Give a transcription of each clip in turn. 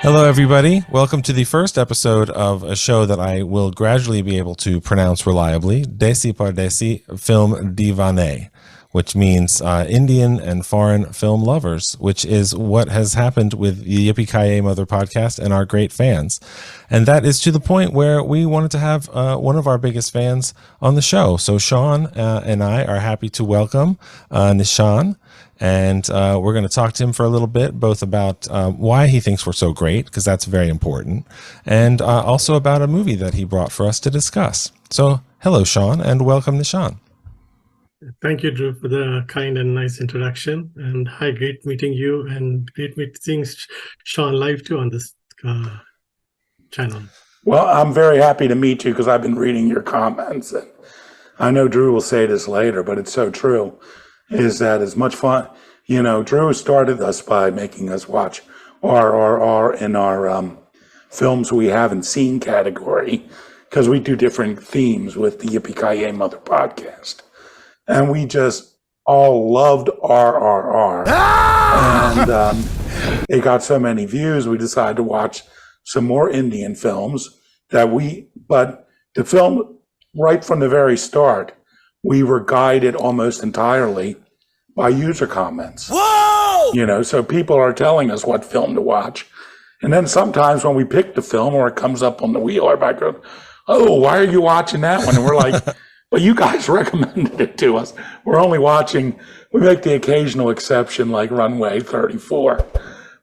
Hello, everybody. Welcome to the first episode of a show that I will gradually be able to pronounce reliably, Desi Pardesi Film Divane, which means Indian and foreign film lovers, which is what has happened with the Yippee-Ki-Yay Mother podcast and our great fans. And that is to the point where we wanted to have one of our biggest fans on the show. So Sean and I are happy to welcome Nishan. And we're going to talk to him for a little bit, both about why he thinks we're so great, because that's very important, and also about a movie that he brought for us to discuss. So hello, Sean, and welcome, Nishan. Thank you, Drew, for the kind and nice introduction. And hi, great meeting you, and great seeing Sean live too on this channel. Well, I'm very happy to meet you because I've been reading your comments. And I know Drew will say this later, but it's so true, is that as much fun, Drew started us by making us watch RRR in our films we haven't seen category, because we do different themes with the Yippee-Ki-Yay Mother podcast. And we just all loved RRR. And it got so many views, we decided to watch some more Indian films but the film, right from the very start, we were guided almost entirely by user comments. Whoa! So people are telling us what film to watch. And then sometimes when we pick the film or it comes up on the wheel or background, oh, why are you watching that one? And we're like, well, you guys recommended it to us. We're only watching, we make the occasional exception like Runway 34.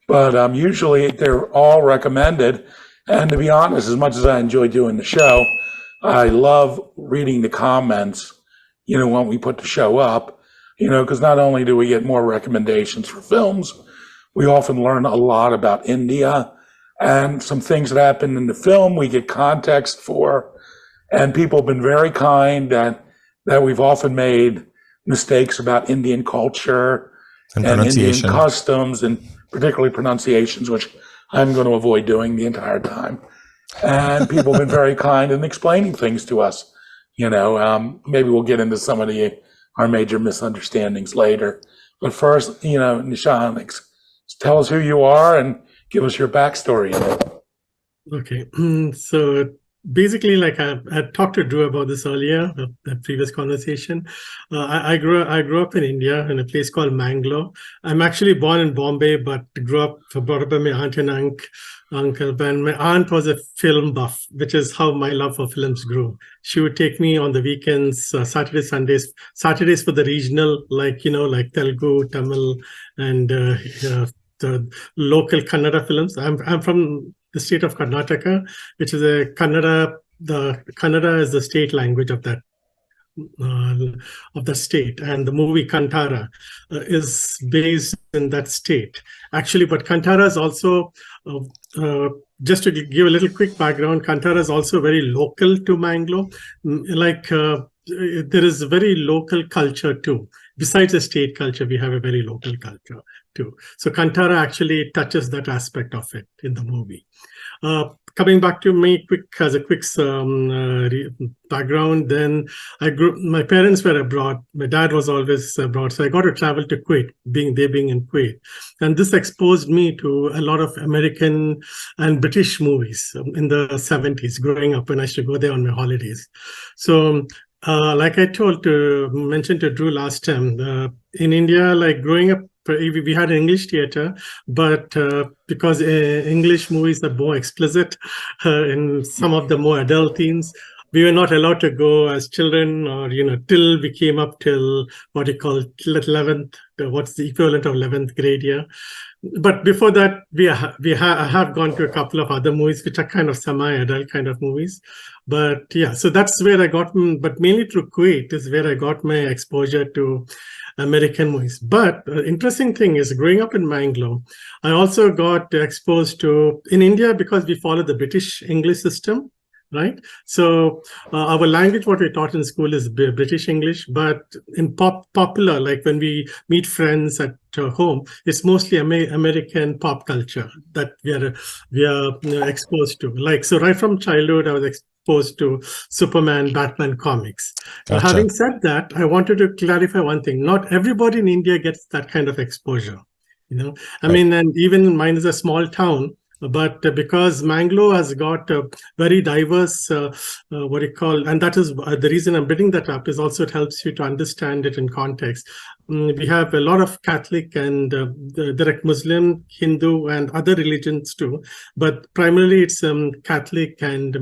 But usually they're all recommended. And to be honest, as much as I enjoy doing the show, I love reading the comments, when we put the show up, because not only do we get more recommendations for films, we often learn a lot about India and some things that happen in the film we get context for. And people have been very kind that we've often made mistakes about Indian culture and Indian customs, and particularly pronunciations, which I'm going to avoid doing the entire time. And people have been very kind in explaining things to us. Maybe we'll get into some of our major misunderstandings later. But first, Nishan, tell us who you are and give us your backstory in it. Okay, so basically, like I talked to Drew about this earlier, the previous conversation. I grew up in India in a place called Mangalore. I'm actually born in Bombay, but brought up by my aunt and uncle. And my aunt was a film buff, which is how my love for films grew. She would take me on the weekends, Saturdays for the regional, like Telugu, Tamil, and the local Kannada films. I'm from the state of Karnataka, which is Kannada. The Kannada is the state language of that state, and the movie Kantara is based in that state. Actually, but Kantara is also just to give a little quick background. Kantara is also very local to Mangalore. There is a very local culture too. Besides the state culture, we have a very local culture too. So Kantara actually touches that aspect of it in the movie. Coming back to me as a quick background, then my parents were abroad. My dad was always abroad. So I got to travel to Kuwait, being in Kuwait. And this exposed me to a lot of American and British movies in the 70s, growing up when I used to go there on my holidays. So like I mentioned to Drew last time, in India, like growing up, we had an English theater, but because English movies are more explicit in some of the more adult themes, we were not allowed to go as children, or till we came up till what you call 11th. What's the equivalent of 11th grade year? But before that, I have gone to a couple of other movies which are kind of semi-adult kind of movies. But yeah, so that's where I got, but mainly through Kuwait is where I got my exposure to American movies. But the interesting thing is, growing up in Mangalore, I also got exposed to, in India, because we follow the British English system, right? So our language, what we taught in school is British English, but in popular, like when we meet friends at home, it's mostly American pop culture that we are exposed to. Like, so right from childhood, I was exposed to Superman, Batman comics. Gotcha. Having said that, I wanted to clarify one thing. Not everybody in India gets that kind of exposure. I mean, and even mine is a small town, But because Mangalore has got a very diverse, what you call, and that is the reason I'm bringing that up, is also it helps you to understand it in context. We have a lot of Catholic and direct Muslim, Hindu, and other religions too. But primarily it's Catholic and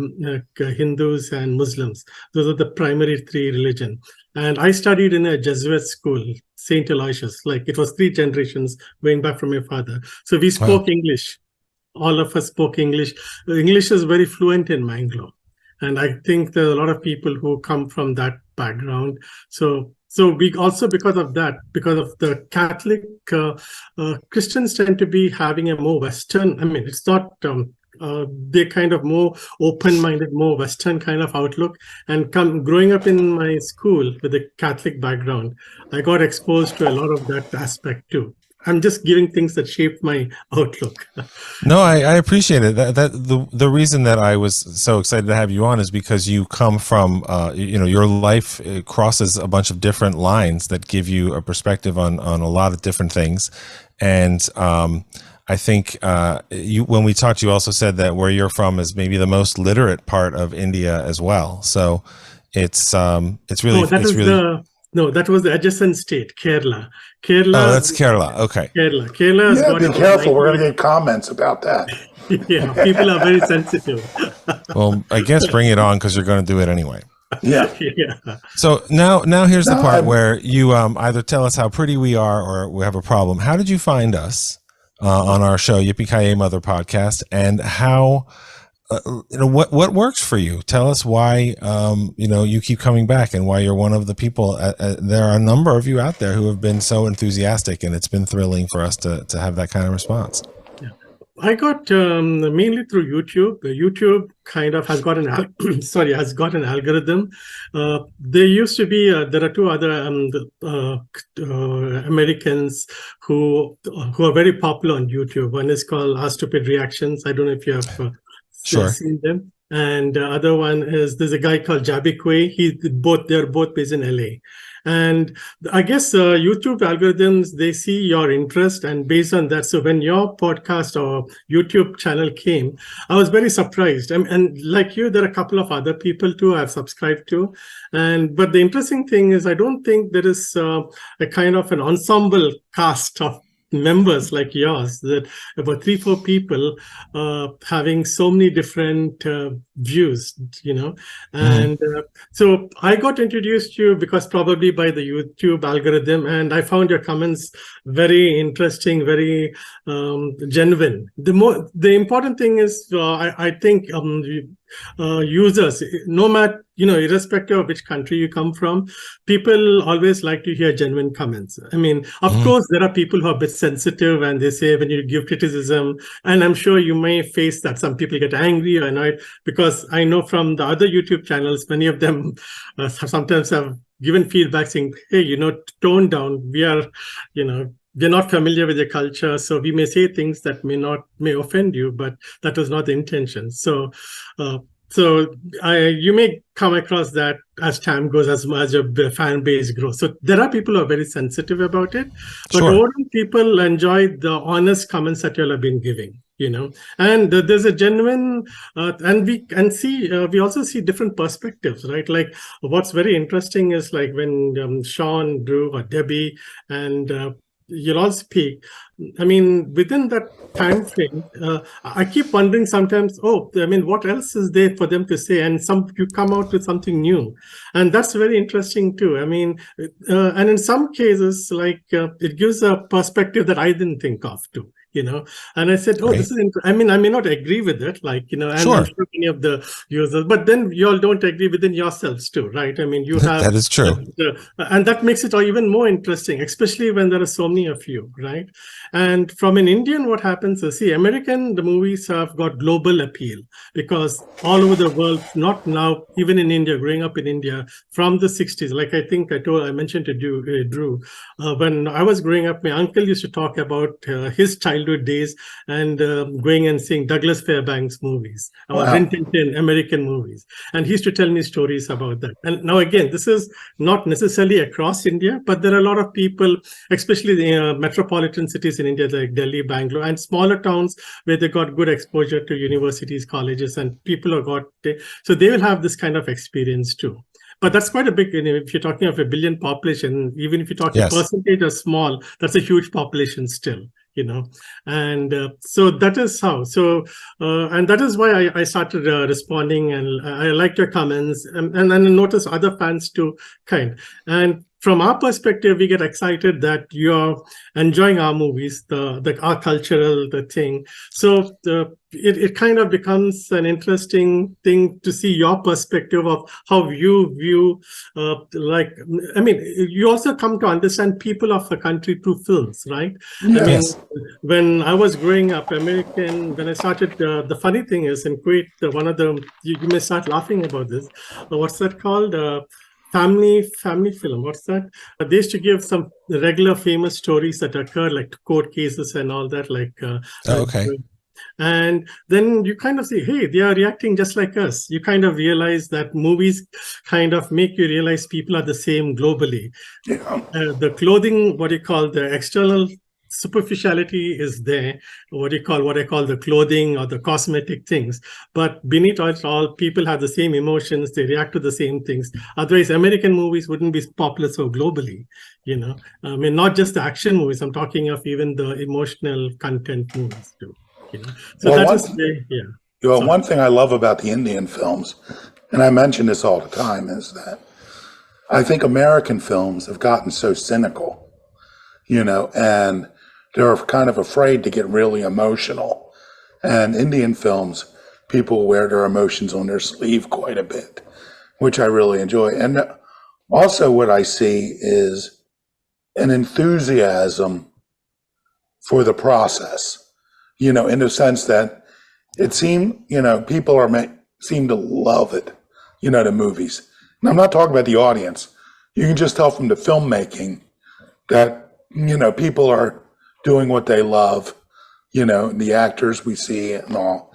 Hindus and Muslims. Those are the primary three religions. And I studied in a Jesuit school, St. Aloysius. Like it was 3 generations going back from my father. So we spoke English. All of us spoke English. English is very fluent in Mangalore. And I think there are a lot of people who come from that background. So we also, because of that, because of the Catholic, Christians tend to be having a more Western, I mean, it's not, they're kind of more open-minded, more Western kind of outlook. And growing up in my school with a Catholic background, I got exposed to a lot of that aspect too. I'm just giving things that shaped my outlook. No, I appreciate it. The reason that I was so excited to have you on is because you come from, your life crosses a bunch of different lines that give you a perspective on a lot of different things. And I think when we talked, you also said that where you're from is maybe the most literate part of India as well. So it's really. No, that was the adjacent state, Kerala. Oh, that's Kerala. Okay. Kerala has got be careful. We're going to get comments about that. Yeah, people are very sensitive. Well, I guess bring it on because you're going to do it anyway. Yeah. So now here's the part where you either tell us how pretty we are or we have a problem. How did you find us on our show, Yippee-Ki-Yay Mother Podcast, and how? What works for you? Tell us why you keep coming back and why you're one of the people. There are a number of you out there who have been so enthusiastic, and it's been thrilling for us to have that kind of response. Yeah. I got mainly through YouTube. YouTube kind of has got an algorithm. There used to be there are 2 other Americans who are very popular on YouTube. One is called Our Stupid Reactions. I don't know if you have. Sure. Seen them. And the other one is there's a guy called Yippee-Ki-Yay. They're both based in LA. And I guess YouTube algorithms, they see your interest, and based on that, so when your podcast or YouTube channel came, I was very surprised. And like you, there are a couple of other people too I've subscribed to. But the interesting thing is I don't think there is a kind of an ensemble cast of members like yours, that about 3-4 people having so many different views, and so I got introduced to you because probably by the YouTube algorithm, and I found your comments very interesting, very genuine. The important thing is I think users, no matter irrespective of which country you come from, people always like to hear genuine comments. I mean, of course, there are people who are a bit sensitive and they say when you give criticism, and I'm sure you may face that. Some people get angry or annoyed, because I know from the other YouTube channels, many of them sometimes have given feedback saying, hey, tone down. We are, we're not familiar with your culture, so we may say things that may offend you, but that was not the intention. So you may come across that as time goes, as your fan base grows. So there are people who are very sensitive about it, but overall people enjoy the honest comments that you all have been giving. And there's a genuine, and we also see different perspectives, right? Like what's very interesting is like when Sean, Drew, or Debbie, and you'll all speak. I mean, within that time frame, I keep wondering sometimes, what else is there for them to say? And you come out with something new. And that's very interesting too. I mean, and in some cases, like it gives a perspective that I didn't think of too. And I said, this is I mean, I may not agree with it, and I'm sure many of the users, but then you all don't agree within yourselves too, right? I mean, you have that is true, and that makes it even more interesting, especially when there are so many of you, right? And from an Indian, what happens is, the movies have got global appeal because all over the world, not now, even in India, growing up in India from the 60s, like I think I mentioned to Drew, when I was growing up, my uncle used to talk about his childhood childhood days and going and seeing Douglas Fairbanks movies or Wow. Rin Tin Tin American movies. And he used to tell me stories about that. And now, again, this is not necessarily across India, but there are a lot of people, especially the metropolitan cities in India like Delhi, Bangalore, and smaller towns where they got good exposure to universities, colleges, and people have got, so they will have this kind of experience too. But that's quite a big, if you're talking of a billion population, even if you're talking percentage or small, that's a huge population still, And so that is how. So, and that is why I started responding, and I liked your comments, and I notice other fans too, And from our perspective, we get excited that you're enjoying our movies, our cultural thing. So it kind of becomes an interesting thing to see your perspective of how you view, you also come to understand people of the country through films, right? Yes. When I was growing up, when I started, the funny thing is in Kuwait, one of the, you may start laughing about this, what's that called? Family film. What's that? They used to give some regular famous stories that occur, like court cases and all that. And then you kind of say, hey, they are reacting just like us. You kind of realize that movies kind of make you realize people are the same globally. Yeah. The clothing, the external superficiality is there, what I call the clothing or the cosmetic things, but beneath it all, people have the same emotions, they react to the same things. Otherwise, American movies wouldn't be popular so globally, not just the action movies, I'm talking of even the emotional content movies too, So one thing I love about the Indian films, and I mention this all the time, is that I think American films have gotten so cynical, and they're kind of afraid to get really emotional. And Indian films, people wear their emotions on their sleeve quite a bit, which I really enjoy. And also what I see is an enthusiasm for the process, in the sense that it seems, people seem to love it, the movies. And I'm not talking about the audience. You can just tell from the filmmaking that, people are doing what they love, the actors we see and all.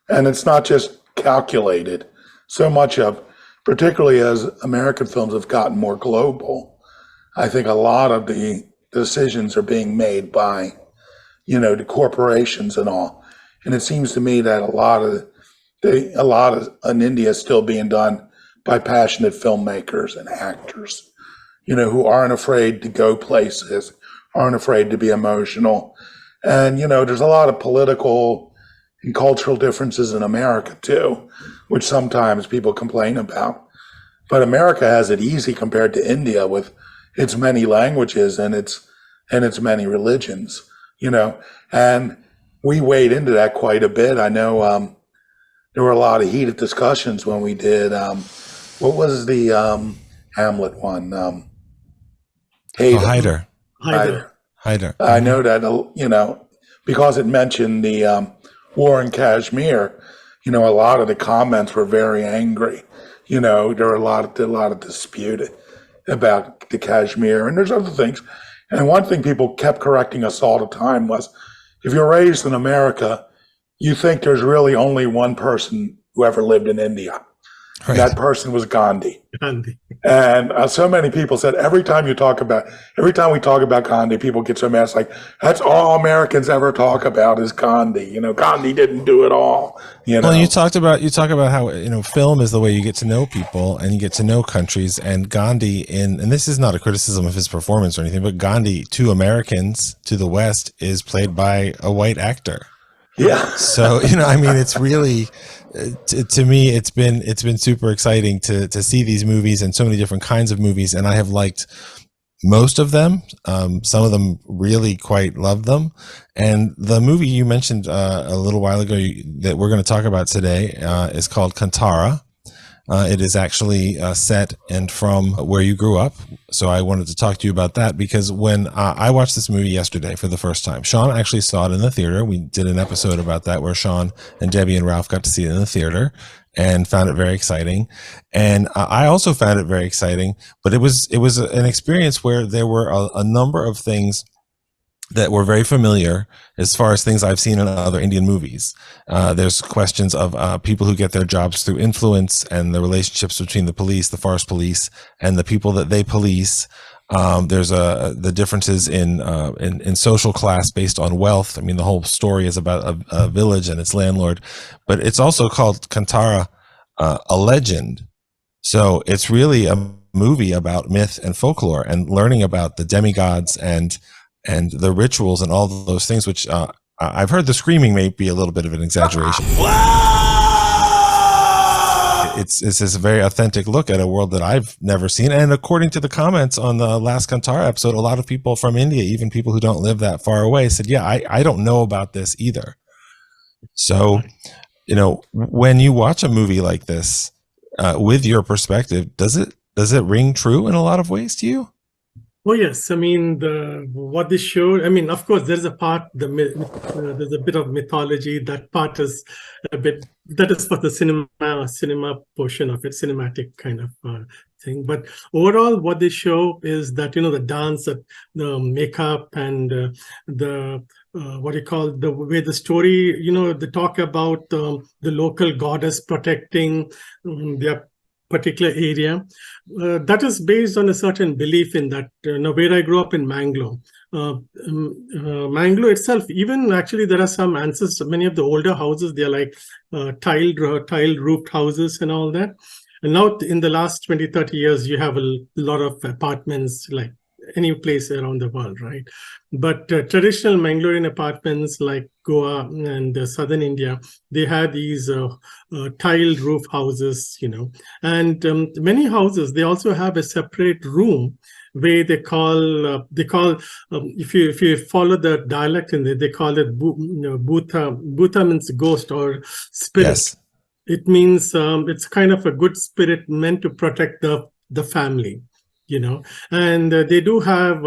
And it's not just calculated. So much of, particularly as American films have gotten more global, I think a lot of the decisions are being made by, the corporations and all. And it seems to me that a lot of in India is still being done by passionate filmmakers and actors, who aren't afraid to go places, aren't afraid to be emotional. And, there's a lot of political and cultural differences in America too, which sometimes people complain about. But America has it easy compared to India with its many languages and its many religions, and we wade into that quite a bit. I know there were a lot of heated discussions when we did, what was the Hamlet one? Hyder. I know that, because it mentioned the war in Kashmir, a lot of the comments were very angry. There were a lot of dispute about the Kashmir, and there's other things. And one thing people kept correcting us all the time was, if you're raised in America, you think there's really only one person who ever lived in India. Right. That person was Gandhi. And so many people said, every time we talk about Gandhi, people get so mad. It's like, that's all Americans ever talk about is Gandhi. Gandhi didn't do it all. Well, you talk about how, film is the way you get to know people and you get to know countries. And Gandhi and this is not a criticism of his performance or anything, but Gandhi to Americans, to the West, is played by a white actor. Yeah. So, it's really, to me, it's been super exciting to see these movies and so many different kinds of movies. And I have liked most of them. Some of them really quite love them. And the movie you mentioned a little while ago that we're going to talk about today is called Kantara. It is actually set and from where you grew up. So I wanted to talk to you about that because when I watched this movie yesterday for the first time, Sean actually saw it in the theater. We did an episode about that where Sean and Debbie and Ralph got to see it in the theater and found it very exciting. And I also found it very exciting, but it was an experience where there were a number of things that were very familiar as far as things I've seen in other Indian movies. There's questions of people who get their jobs through influence and the relationships between the police, the forest police, and the people that they police. There's the differences in social class based on wealth. I mean, the whole story is about a village and its landlord, but it's also called Kantara, a legend. So it's really a movie about myth and folklore and learning about the demigods and the rituals and all those things, which I've heard the screaming may be a little bit of an exaggeration. It's a very authentic look at a world that I've never seen. And according to the comments on the last Kantara episode, a lot of people from India, even people who don't live that far away, said, yeah, I don't know about this either. So, when you watch a movie like this, with your perspective, does it ring true in a lot of ways to you? Oh yes, I mean what they showed. I mean, of course, there's a part there's a bit of mythology. That part is a bit that is for the cinema portion of it, cinematic kind of thing. But overall, what they show is that the dance, the makeup, and the what do you call the way the story. They talk about the local goddess protecting their particular area. That is based on a certain belief in that. Where I grew up in Mangalore, Mangalore itself, even actually there are some ancestors, many of the older houses, they're like tiled roofed houses and all that. And now in the last 20-30 years, you have a lot of apartments like any place around the world, right? But traditional Mangalorean apartments like Goa and southern India, they had these tiled roof houses, and many houses, they also have a separate room where they call if you follow the dialect in there, they call it bhuta. Bhuta means ghost or spirit. Yes. It means it's kind of a good spirit meant to protect the family. And they do have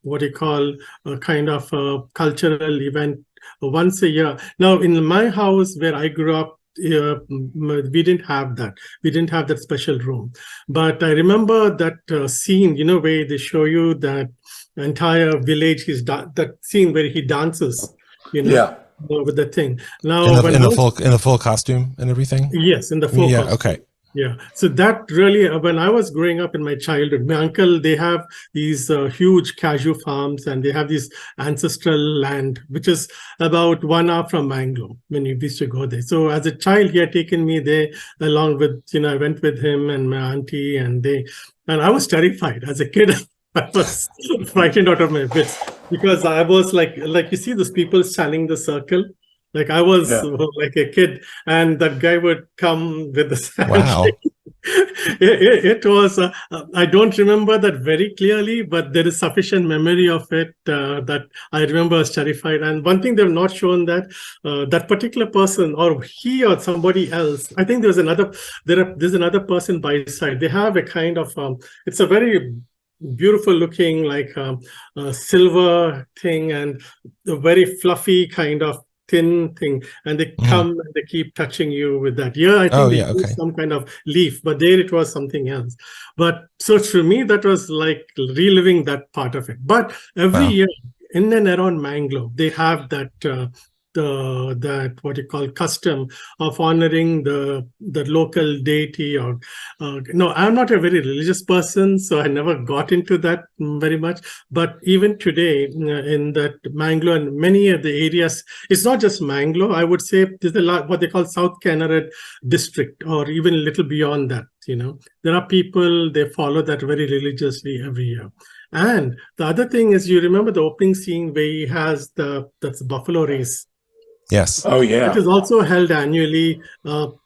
what you call a kind of a cultural event once a year. Now, in my house where I grew up, we didn't have that. We didn't have that special room. But I remember that scene, where they show you that entire village, that scene where he dances, Yeah. With the thing. Now, in the full costume and everything. Yes, in the full costume. Okay. Yeah, so that really, when I was growing up in my childhood, my uncle, they have these huge cashew farms, and they have this ancestral land, which is about 1 hour from Mangalore when we used to go there. So as a child, he had taken me there along with, I went with him and my auntie, and I was terrified as a kid. I was frightened out of my wits because I was like you see those people standing the circle. Like I was like a kid, and that guy would come with the sand. Wow. It was, I don't remember that very clearly, but there is sufficient memory of it that I remember I was terrified. And one thing they've not shown that particular person or he or somebody else, I think there's another person by his side. They have a kind of, it's a very beautiful looking like silver thing and a very fluffy kind of thin thing, and they come and they keep touching you with that. I think they use some kind of leaf, but there it was something else. But so to me, that was like reliving that part of it. But every year in and around Mangalore, they have that that what you call custom of honoring the local deity. Or no, I'm not a very religious person, so I never got into that very much. But even today in that Mangalore and many of the areas, it's not just Mangalore. I would say there's a lot what they call South Kannada district, or even a little beyond that. There are people, they follow that very religiously every year. And the other thing is, you remember the opening scene where he has that's buffalo race. Yes. Oh, yeah. It is also held annually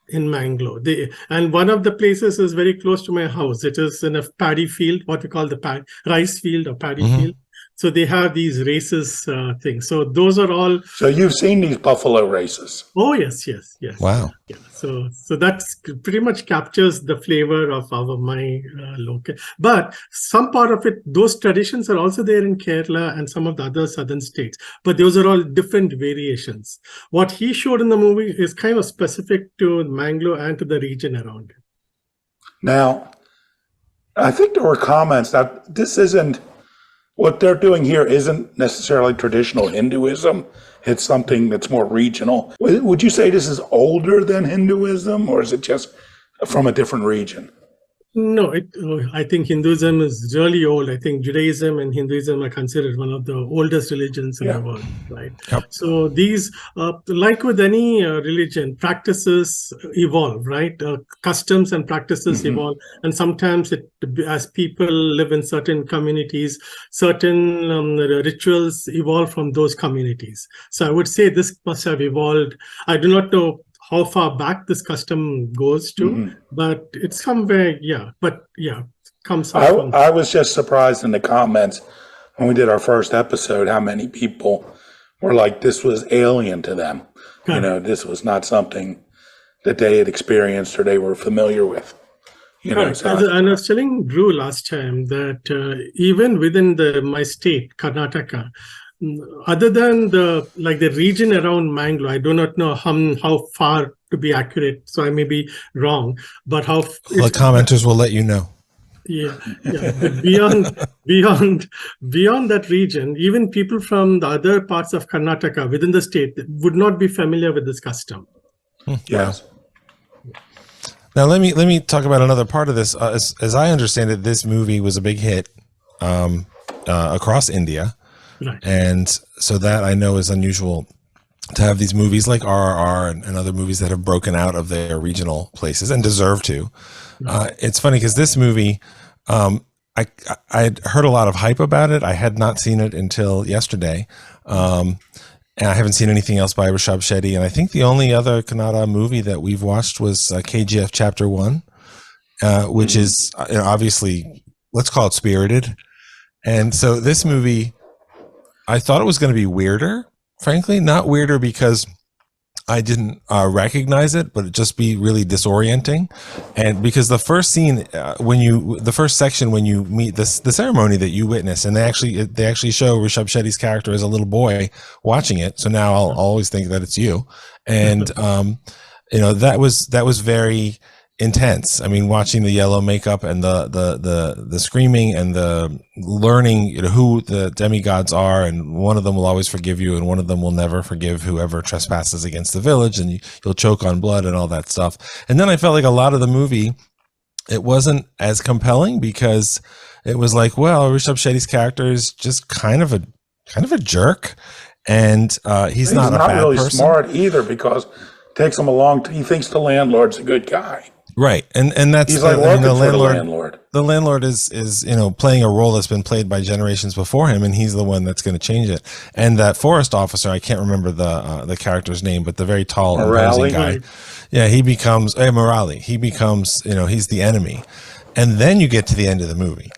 in Mangalore. And one of the places is very close to my house. It is in a paddy field, what we call the rice field or paddy field. So they have these races things. So those are all. So you've seen these buffalo races? Oh, yes. Wow. Yeah. So that's pretty much captures the flavor of my local. But some part of it, those traditions are also there in Kerala and some of the other southern states. But those are all different variations. What he showed in the movie is kind of specific to Mangalore and to the region around it. Now, I think there were comments that this isn't what they're doing here isn't necessarily traditional Hinduism. It's something that's more regional. Would you say this is older than Hinduism, or is it just from a different region? No, I think Hinduism is really old. I think Judaism and Hinduism are considered one of the oldest religions in the world, right? Yep. So these, like with any religion, practices evolve, right? Customs and practices evolve. And sometimes as people live in certain communities, certain rituals evolve from those communities. So I would say this must have evolved. I do not know how far back this custom goes to, but it's somewhere, comes up from. I was just surprised in the comments when we did our first episode how many people were like, this was alien to them. You know, this was not something that they had experienced or they were familiar with. You know, so and I was telling Drew last time that even within my state, Karnataka, other than the region around Mangalore, I do not know how far to be accurate, so I may be wrong. But the commenters will let you know. Yeah. But beyond that region, even people from the other parts of Karnataka within the state would not be familiar with this custom. Yes. Now let me talk about another part of this. As I understand it, this movie was a big hit across India. Right. And so that I know is unusual to have these movies like RRR and other movies that have broken out of their regional places and deserve to. It's funny because this movie, I had heard a lot of hype about it. I had not seen it until yesterday. And I haven't seen anything else by Rishab Shetty. And I think the only other Kannada movie that we've watched was KGF Chapter 1, which is obviously, let's call it spirited. And so this movie, I thought it was going to be weirder, frankly, not weirder because I didn't recognize it, but it just be really disorienting. And because the first scene, the first section, when you meet the ceremony that you witness, and they actually show Rishab Shetty's character as a little boy watching it. So now I'll always think that it's you. And, that was very intense. I mean, watching the yellow makeup and the screaming and the learning who the demigods are, and one of them will always forgive you and one of them will never forgive whoever trespasses against the village, and you'll choke on blood and all that stuff. And then I felt like a lot of the movie, it wasn't as compelling because it was like, well, Rishab Shetty's character is just kind of a jerk, and he's not a bad really person. Smart either, because it takes him a long time. He thinks the landlord's a good guy. Right. And that's he's like working for the landlord. The landlord is playing a role that's been played by generations before him, and he's the one that's going to change it. And that forest officer, I can't remember the character's name, but the very tall, imposing guy. Yeah, he becomes Morali. He becomes, he's the enemy. And then you get to the end of the movie.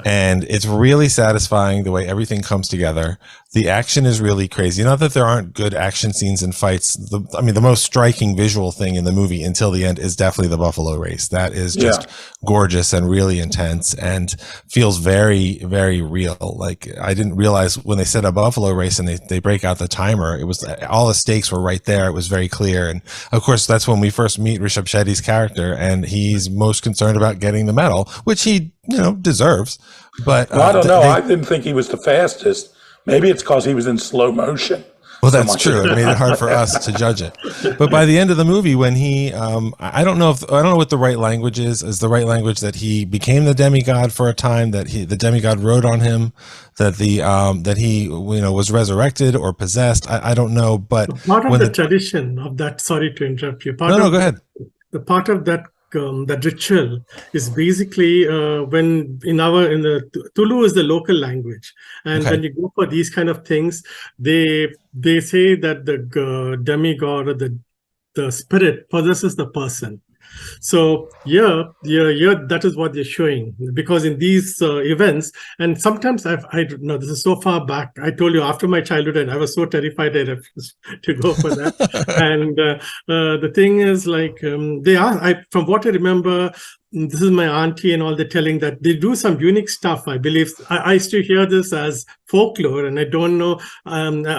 And it's really satisfying the way everything comes together. The action is really crazy. Not that there aren't good action scenes and fights. The most striking visual thing in the movie until the end is definitely the buffalo race. That is just gorgeous and really intense and feels very, very real. Like, I didn't realize when they said a buffalo race and they break out the timer, it was all the stakes were right there. It was very clear. And of course, that's when we first meet Rishab Shetty's character, and he's most concerned about getting the medal, which he deserves. But I don't know. I didn't think he was the fastest. Maybe it's because he was in slow motion. Well, that's true. It made it hard for us to judge it. But by the end of the movie, when he, I don't know what the right language is. Is the right language that he became the demigod for a time, that the demigod rode on him, that he was resurrected or possessed? I don't know. But part of the tradition of that. Sorry to interrupt you. No, go ahead. The part of that. That ritual is basically when in the Tulu is the local language, and when you go for these kind of things, they say that the demigod or the spirit possesses the person. So that is what they're showing, because in these events, and sometimes I know this is so far back. I told you, after my childhood, and I was so terrified I refused to go for that. And the thing is, like, from what I remember, this is my auntie and all, they're telling that they do some unique stuff. I believe I used to hear this as folklore, and I don't know.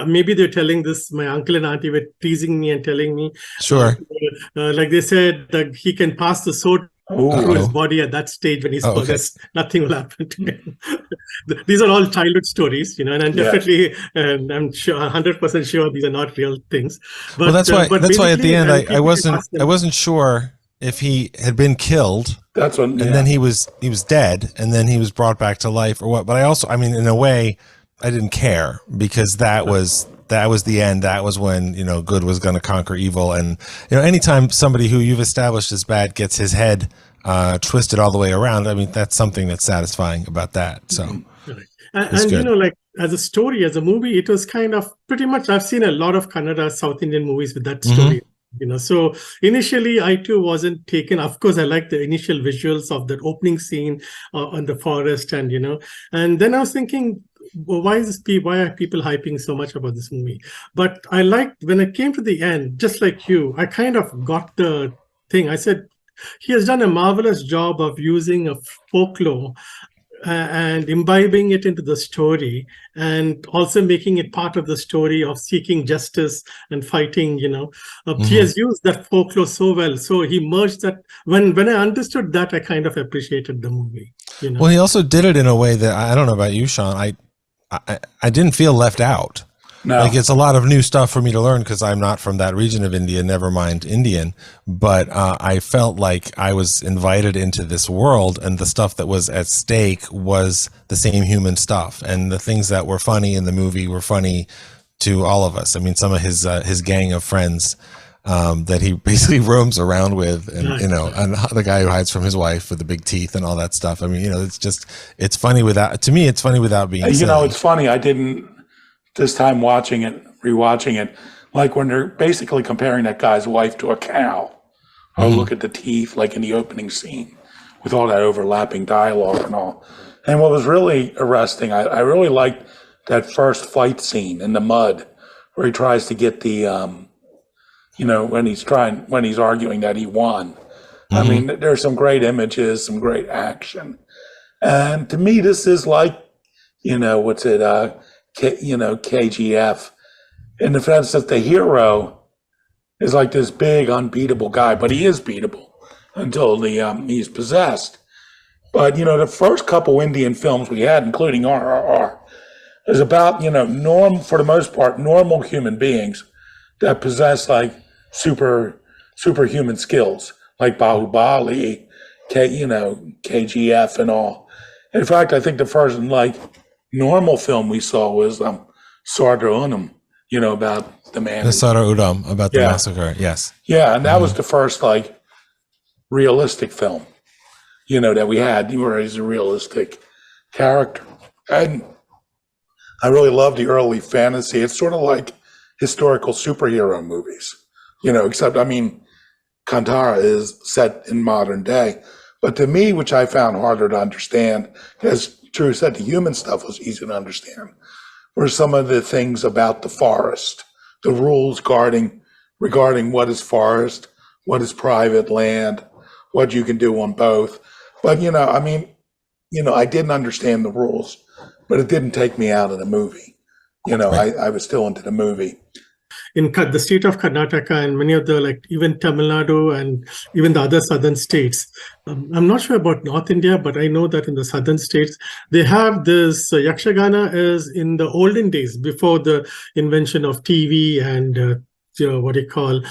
Maybe they're telling this. My uncle and auntie were teasing me and telling me. Sure. Like they said that he can pass the sword through his Oh, body at that stage when he's Oh, okay. possessed. Nothing will happen to him. These are all childhood stories, and I'm Yeah. definitely, and I'm sure, 100% sure these are not real things. But Well, that's why. but That's why at the basically, end, and I people wasn't. ask them, I wasn't sure if he had been killed, that's what. and Yeah. then he was dead, and then he was brought back to life, or what. But I also, I mean, in a way, I didn't care because that was the end. That was when good was going to conquer evil, and anytime somebody who you've established as bad gets his head twisted all the way around, I mean, that's something that's satifying about that. So. Correct. It's And good. like as a story, as a movie, it was kind of pretty much. I've seen a lot of Kannada South Indian movies with that story. So initially, I too wasn't taken. Of course, I liked the initial visuals of that opening scene on the forest, and and then I was thinking, well, why are people hyping so much about this movie? But I liked when it came to the end, just like you, I kind of got the thing. I said, he has done a marvelous job of using a folklore and imbibing it into the story, and also making it part of the story of seeking justice and fighting. He has used that folklore so well. So he merged that. When I understood that, I kind of appreciated the movie. Well, he also did it in a way that I don't know about you, Sean. I didn't feel left out. No. Like, it's a lot of new stuff for me to learn because I'm not from that region of India, never mind Indian. But I felt like I was invited into this world, and the stuff that was at stake was the same human stuff. And the things that were funny in the movie were funny to all of us. I mean, some of his gang of friends that he basically roams around with, and and the guy who hides from his wife with the big teeth and all that stuff. I mean, it's funny without, to me, it's funny without being silly. It's funny. I didn't, this time rewatching it, like when they're basically comparing that guy's wife to a cow. Oh, look at the teeth, like in the opening scene, with all that overlapping dialogue and all. And what was really arresting, I really liked that first fight scene in the mud, where he tries to get the, when he's arguing that he won. I mean, there's some great images, some great action. And to me, this is like, KGF, in the sense that the hero is like this big, unbeatable guy, but he is beatable until he's possessed. But, the first couple Indian films we had, including RRR, is about, for the most part, normal human beings that possess like superhuman skills, like Bahubali, KGF and all. In fact, I think the first normal film we saw was Sardar Unam, about the man. The Sardar Udam, about the massacre, yes. Yeah, and that was the first realistic film, that we had, where he's a realistic character. And I really love the early fantasy. It's sort of like historical superhero movies, except, Kantara is set in modern day. But to me, which I found harder to understand, as Drew said, the human stuff was easy to understand, were some of the things about the forest, the rules regarding what is forest, what is private land, what you can do on both. But, I didn't understand the rules, but it didn't take me out of the movie. I was still into the movie. In the state of Karnataka and many of the, even Tamil Nadu and even the other southern states, I'm not sure about North India, but I know that in the southern states, they have this Yakshagana is in the olden days, before the invention of TV and what do you call,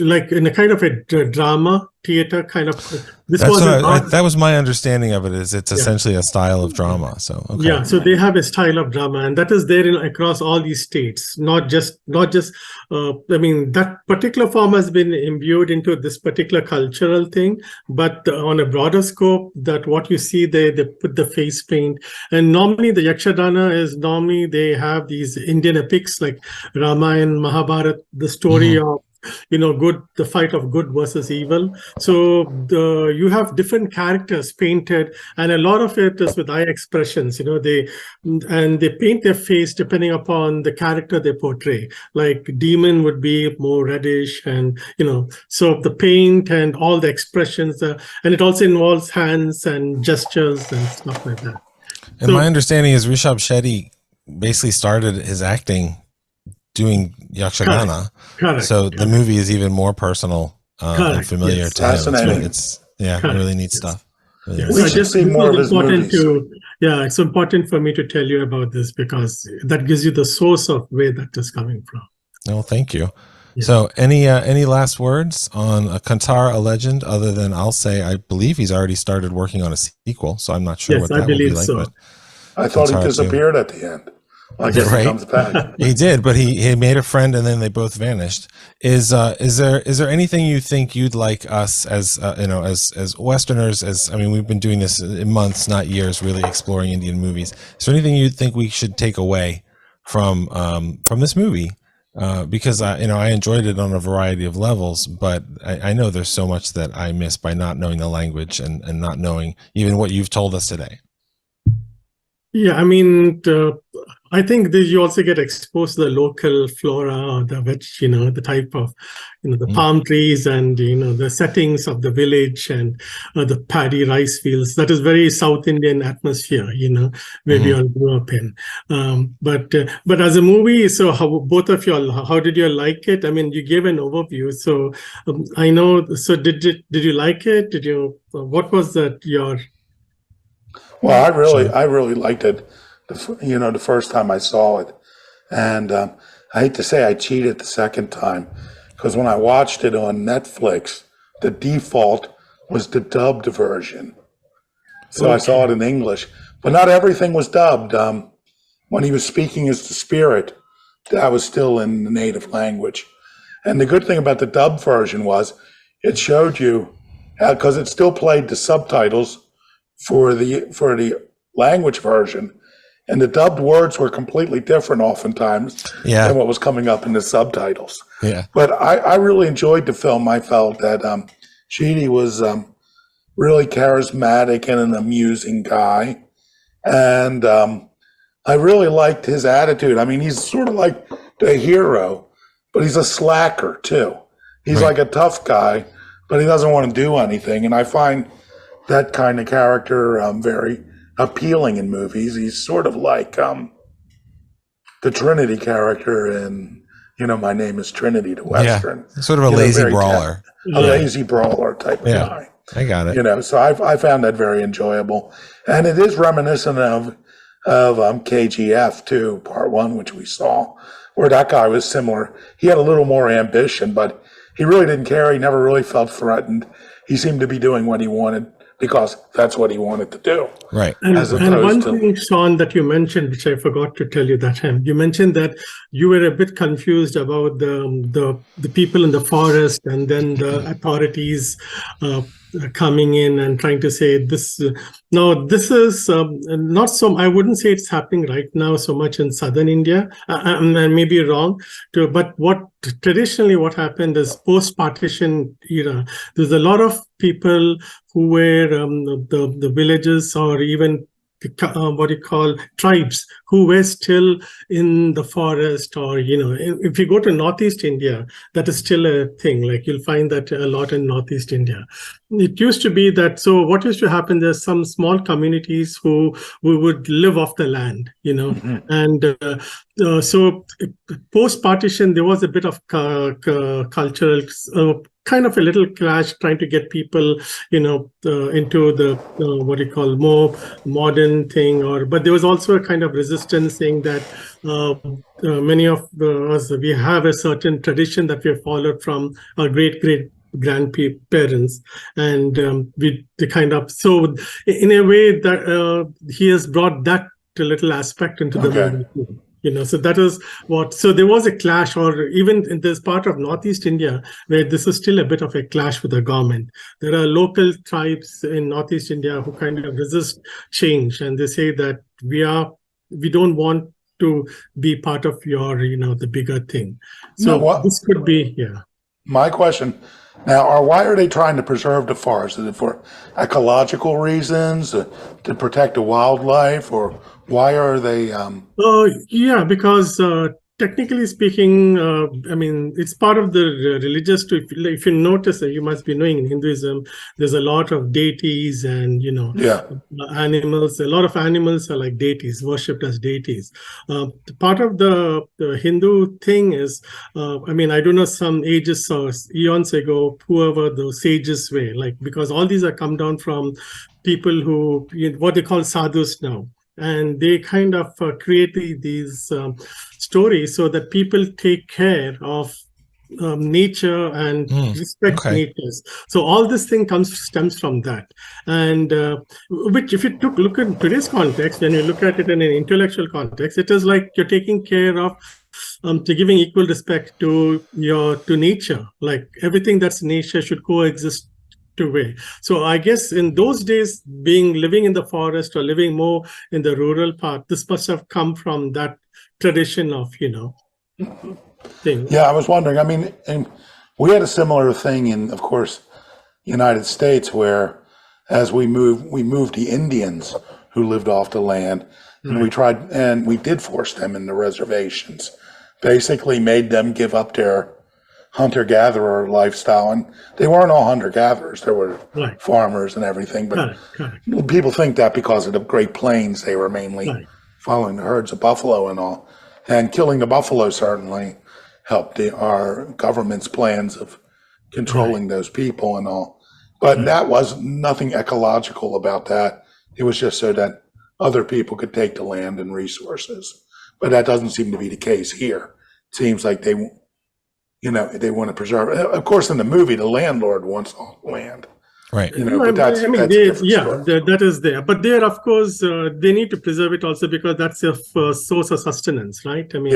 like in a kind of a drama theater kind of. That was my understanding of it. Is it's essentially a style of drama. So okay. Yeah, so they have a style of drama, and that is there across all these states. Not just. That particular form has been imbued into this particular cultural thing, but on a broader scope, that what you see they put the face paint, and normally the Yakshagana is they have these Indian epics like Ramayana, Mahabharata, the story of the fight of good versus evil. So you have different characters painted, and a lot of it is with eye expressions. They paint their face depending upon the character they portray. Like demon would be more reddish, and so the paint and all the expressions, and it also involves hands and gestures and stuff like that. And my understanding is Rishab Shetty basically started his acting doing Yakshagana. Correct. So the movie is even more personal and familiar to him. Yeah, Correct. really neat Yes. stuff. Really Yeah, neat so I We should just see this more was of his important movies. it's important for me to tell you about this because that gives you the source of where that is coming from. No, thank you. Yeah. So, any last words on Kantara, a legend? Other than I'll say, I believe he's already started working on a sequel, so I'm not sure Yes, what I that will be believe like. so. But I thought he Kantara too. disappeared at the end. I guess Right. he comes back. He did, but he made a friend, and then they both vanished. Is there anything you think you'd like us as as Westerners? I mean, we've been doing this in months, not years, really exploring Indian movies. Is there anything you think we should take away from this movie? Because I enjoyed it on a variety of levels, but I know there's so much that I miss by not knowing the language and not knowing even what you've told us today. Yeah, I mean, I think that you also get exposed to the local flora, the the type of, the palm trees and, the settings of the village and the paddy rice fields. That is very South Indian atmosphere, where we all grew up in. But as a movie, so how both of you all, how did you like it? I mean, you gave an overview. So I know, so did you like it? What was your... Well, I really liked it. The first time I saw it, and I hate to say I cheated the second time because when I watched it on Netflix, the default was the dubbed version. So I saw it in English, but not everything was dubbed. When he was speaking as the spirit, that was still in the native language. And the good thing about the dubbed version was it showed you, because it still played the subtitles for the language version, and the dubbed words were completely different oftentimes than what was coming up in the subtitles. Yeah. But I really enjoyed the film. I felt that Shetty was really charismatic and an amusing guy, and I really liked his attitude. I mean, he's sort of like the hero, but he's a slacker too. He's like a tough guy, but he doesn't want to do anything, and I find that kind of character very appealing in movies. He's sort of like the Trinity character in, My Name is Trinity, the Western. Yeah, sort of a lazy brawler. A lazy brawler type of guy. I got it. So I found that very enjoyable. And it is reminiscent of KGF too, part one, which we saw, where that guy was similar. He had a little more ambition, but he really didn't care. He never really felt threatened. He seemed to be doing what he wanted because that's what he wanted to do. Right. And one thing, Sean, that you mentioned, which I forgot to tell you that time, you mentioned that you were a bit confused about the people in the forest and then the authorities coming in and trying to say this. Now, this is not so, I wouldn't say it's happening right now so much in southern India. I may be wrong, but traditionally what happened is post-partition era, there's a lot of people who were the villages or even what you call tribes who were still in the forest, or if you go to Northeast India, that is still a thing. Like you'll find that a lot in Northeast India. It used to be that, so what used to happen, there's some small communities who would live off the land, and so post-partition, there was a bit of cultural kind of a little clash trying to get people, into the what you call more modern thing, but there was also a kind of resistance saying that many of us, we have a certain tradition that we have followed from our great grandparents, and they kind of, so in a way that he has brought that little aspect into the movie. So that is what, so there was a clash, or even in this part of Northeast India where this is still a bit of a clash with the government. There are local tribes in Northeast India who kind of resist change, and they say that we don't want to be part of your, the bigger thing. So this could be, My question now why are they trying to preserve the forest? Is it for ecological reasons, to protect the wildlife, or why are they? Because technically speaking, I mean, it's part of the religious. If you notice, you must be knowing in Hinduism, there's a lot of deities and Yeah. animals. A lot of animals are like deities, worshipped as deities. Part of the Hindu thing is, I mean, I don't know, some ages or eons ago, whoever the sages were, like, because all these are come down from people who what they call sadhus now. And they kind of create these stories so that people take care of nature and respect nature. So all this thing stems from that. And which, if you look at today's context, when you look at it in an intellectual context, it is like you're taking care of to giving equal respect to nature. Like everything that's nature should coexist way. So I guess in those days, living in the forest or living more in the rural part, this must have come from that tradition of thing. Yeah, I was wondering. I mean, and we had a similar thing in, of course, United States, where as we moved the Indians who lived off the land, and we did force them into reservations, basically made them give up their hunter-gatherer lifestyle. And they weren't all hunter-gatherers. There were farmers and everything. But people think that because of the Great Plains, they were mainly following the herds of buffalo and all. And killing the buffalo certainly helped our government's plans of controlling those people and all. But that was nothing ecological about that. It was just so that other people could take the land and resources. But that doesn't seem to be the case here. It seems like they want to preserve it. Of course, in the movie, the landlord wants all the land. Right. But that's that is there. But there, of course, they need to preserve it also because that's a source of sustenance, right? I mean,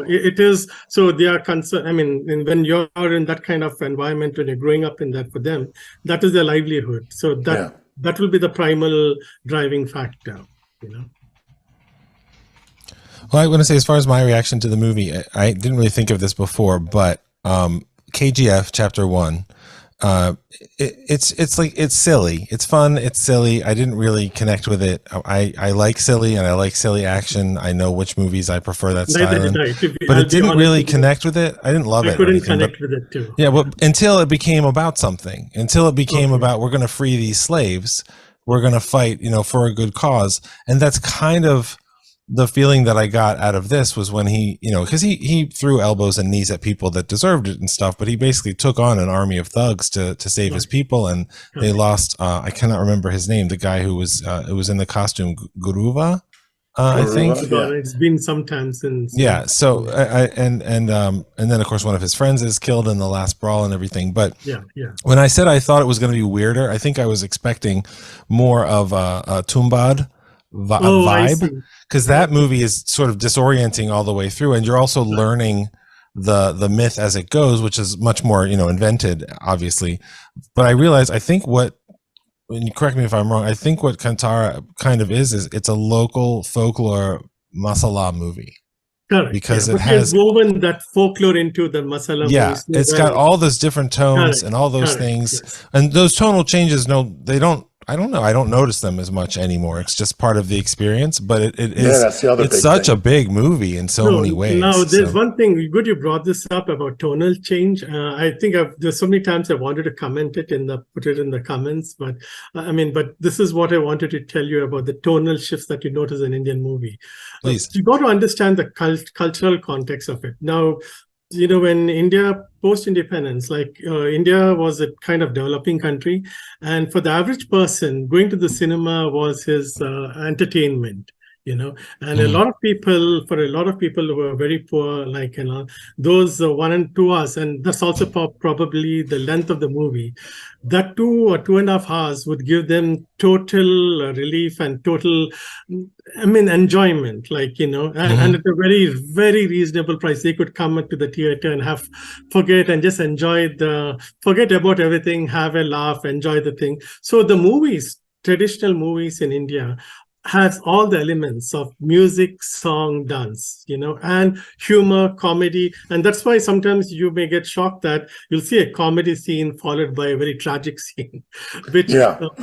it is. So they are concerned. I mean, when you're in that kind of environment, when you're growing up in that, for them, that is their livelihood. So that will be the primal driving factor, Well, I want to say, as far as my reaction to the movie, I didn't really think of this before, but KGF Chapter 1, it's silly. It's fun. It's silly. I didn't really connect with it. I like silly, and I like silly action. I know which movies I prefer that style in, but it didn't really connect with it. I didn't love it. I couldn't connect with it too. Yeah, well, until it became about something. Until it became about, we're going to free these slaves. We're going to fight, for a good cause. And that's kind of the feeling that I got out of this, was when he, because he threw elbows and knees at people that deserved it and stuff, but he basically took on an army of thugs to save his people, and they lost. I cannot remember his name. The guy who was it was in the costume, Guruva, I think. It's been some time since. Yeah. So and then of course one of his friends is killed in the last brawl and everything. But when I said I thought it was going to be weirder, I think I was expecting more of a Tumbad vibe, because that movie is sort of disorienting all the way through, and you're also learning the myth as it goes, which is much more invented, obviously. But I realized, I think and you correct me if I'm wrong, I think what Kantara kind of is it's a local folklore masala movie. Correct. Because it has woven that folklore into the masala. Yeah, it's got all those different tones and all those things, and those tonal changes. No, they don't. I don't know. I don't notice them as much anymore. It's just part of the experience, but it is. That's the other it's such a big movie in so many ways. Now, there's one thing. Good, you brought this up about tonal change. I think there's so many times I wanted to put it in the comments, but but this is what I wanted to tell you about the tonal shifts that you notice in Indian movie. Please, you got to understand the cultural context of it. Now, when India post-independence, India was a kind of developing country, and for the average person, going to the cinema was his entertainment. And for a lot of people who were very poor, those 1 and 2 hours, and that's also probably the length of the movie, that 2 or 2.5 hours would give them total relief and total, enjoyment, and at a very, very reasonable price. They could come to the theater and forget about everything, have a laugh, enjoy the thing. So the traditional movies in India, has all the elements of music, song, dance, and humor, comedy. And that's why sometimes you may get shocked that you'll see a comedy scene followed by a very tragic scene, which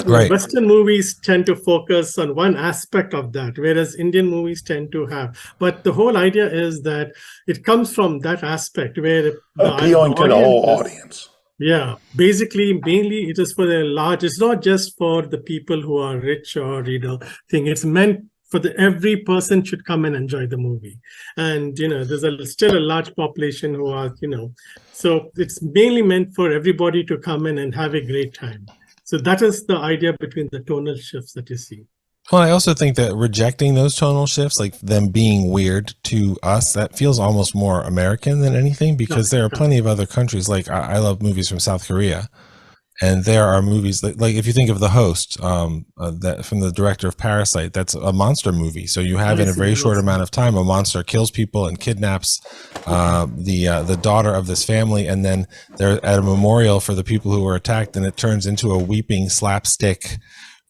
Right. Western movies tend to focus on one aspect of that, whereas Indian movies tend to have. But the whole idea is that it comes from that aspect where appealing to the whole audience. Yeah, basically, mainly it is for the large. It's not just for the people who are rich or thing. It's meant for every person should come and enjoy the movie. And there's still a large population who are so it's mainly meant for everybody to come in and have a great time. So that is the idea between the tonal shifts that you see. Well, I also think that rejecting those tonal shifts, like them being weird to us, that feels almost more American than anything, because there are plenty of other countries. Like I love movies from South Korea, and there are movies like if you think of The Host, that from the director of Parasite, that's a monster movie. So you have in a very short amount of time, a monster kills people and kidnaps the daughter of this family, and then they're at a memorial for the people who were attacked, and it turns into a weeping slapstick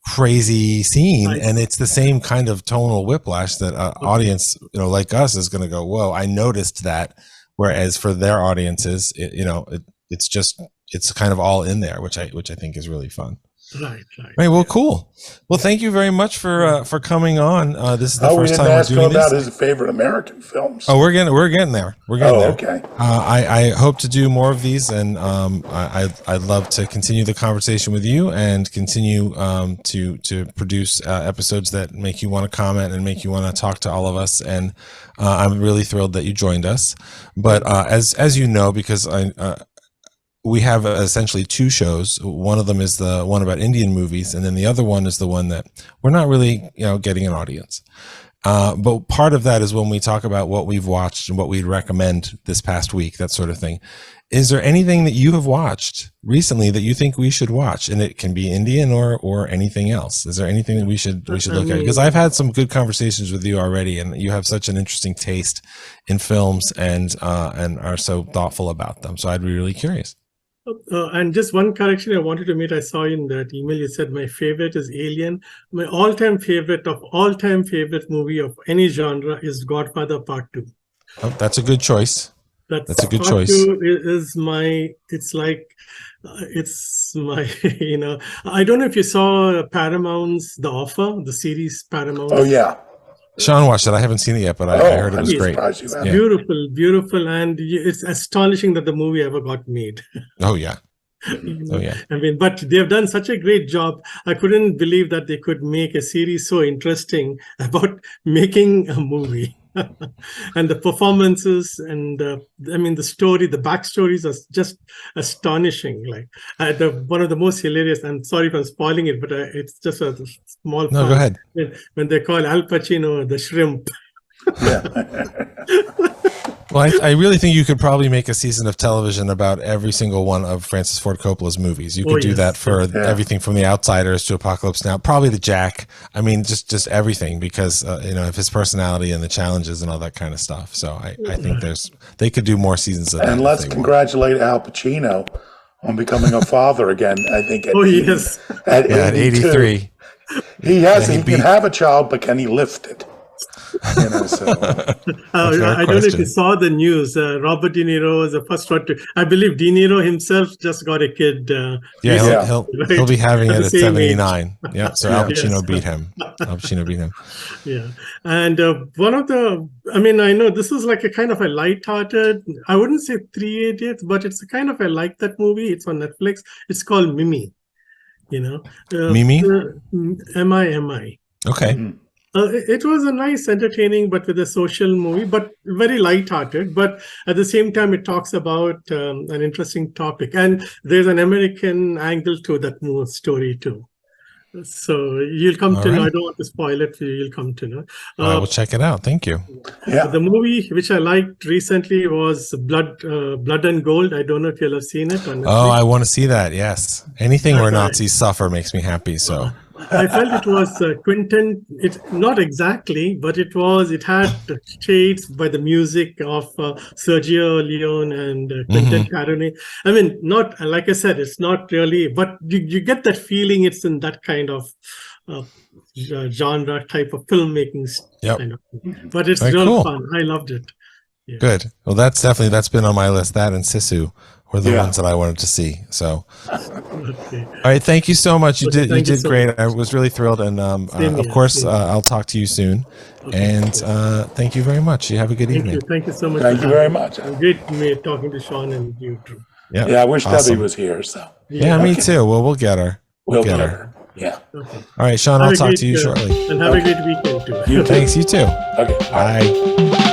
crazy scene. And it's the same kind of tonal whiplash that audience like us is going to go, whoa, I noticed that, whereas for their audiences it's kind of all in there, which I think is really fun. Right. Well, cool. Well, thank you very much for coming on. This is the first time we're doing this. About his favorite American films. Oh, we're getting there. Okay. I hope to do more of these, and I'd love to continue the conversation with you and continue to produce episodes that make you want to comment and make you want to talk to all of us. And I'm really thrilled that you joined us. But as you know, because we have essentially two shows. One of them is the one about Indian movies, and then the other one is the one that we're not really, getting an audience. But part of that is when we talk about what we've watched and what we'd recommend this past week, that sort of thing. Is there anything that you have watched recently that you think we should watch? And it can be Indian or anything else. Is there anything that we should look at? Because I've had some good conversations with you already, and you have such an interesting taste in films and are so thoughtful about them. So I'd be really curious. And just one correction I wanted to make. I saw in that email you said my favorite is Alien. My all-time favorite movie of any genre is Godfather Part 2. Oh, that's a good choice. That's a good choice. Part 2 is it's my, I don't know if you saw Paramount's The Offer, the series Paramount. Oh, yeah. Sean watched it. I haven't seen it yet, but I heard it was great. Beautiful, and it's astonishing that the movie ever got made. Oh yeah. Oh yeah. I mean, but they've done such a great job. I couldn't believe that they could make a series so interesting about making a movie. And the performances and the story, the backstories are just astonishing. Like one of the most hilarious. I'm sorry if I'm spoiling it, but it's just a small. No, go ahead. When they call Al Pacino the shrimp. Well, I really think you could probably make a season of television about every single one of Francis Ford Coppola's movies. You could do that for everything from The Outsiders to Apocalypse Now, probably to Jack. I mean, just everything, because of his personality and the challenges and all that kind of stuff. So I think they could do more seasons of that. And let's congratulate Al Pacino on becoming a father again. I think. At 83. He can have a child, but can he lift it? I don't know if you saw the news. Robert De Niro is the first one to. I believe De Niro himself just got a kid. He'll be having it at 79. Yeah, so Al Pacino beat him. Yeah, and one of the. I mean, I know this is like a kind of a light-hearted. I wouldn't say Three Idiots, but it's a kind of I like that movie. It's on Netflix. It's called Mimi. Mimi. Mimi. Okay. Mm-hmm. It was a nice, entertaining, but with a social movie, but very light-hearted. But at the same time, it talks about an interesting topic. And there's an American angle to that story, too. So you'll come to know. I don't want to spoil it for you. You'll come to know. I will check it out. Thank you. Yeah. The movie which I liked recently was Blood and Gold. I don't know if you'll have seen it. Oh, I want to see that. Yes. Anything where Nazis suffer makes me happy. So. I felt it was Quentin. It's not exactly, but it had shades by the music of Sergio Leone and Quentin Tarantino. I mean, not like I said, it's not really, but you get that feeling. It's in that kind of genre type of filmmaking Yep. kind of thing. But it's Very real cool. fun. I loved it. Yeah. Good. Well, that's been on my list. That and Sisu were the Yeah. ones that I wanted to see. So, Okay. all right. Thank you so much. You Okay, did thank you did so great. much. I was really thrilled. And Same of here, course, same here. I'll talk to you soon. Okay, And okay. thank you very much. You have a good Thank evening. you. Thank you so much. Thank for you very having me. much. And great talking to Sean and you, Drew. Yep. Yeah, I wish Awesome. Debbie was here. So Yeah, me Okay. too. Well, we'll get her. we'll get get her. her. Yeah. Okay. All right, Sean. Have I'll a talk great, to you shortly. And have a great weekend too. You too. Thanks. You too. Okay. Bye. Bye.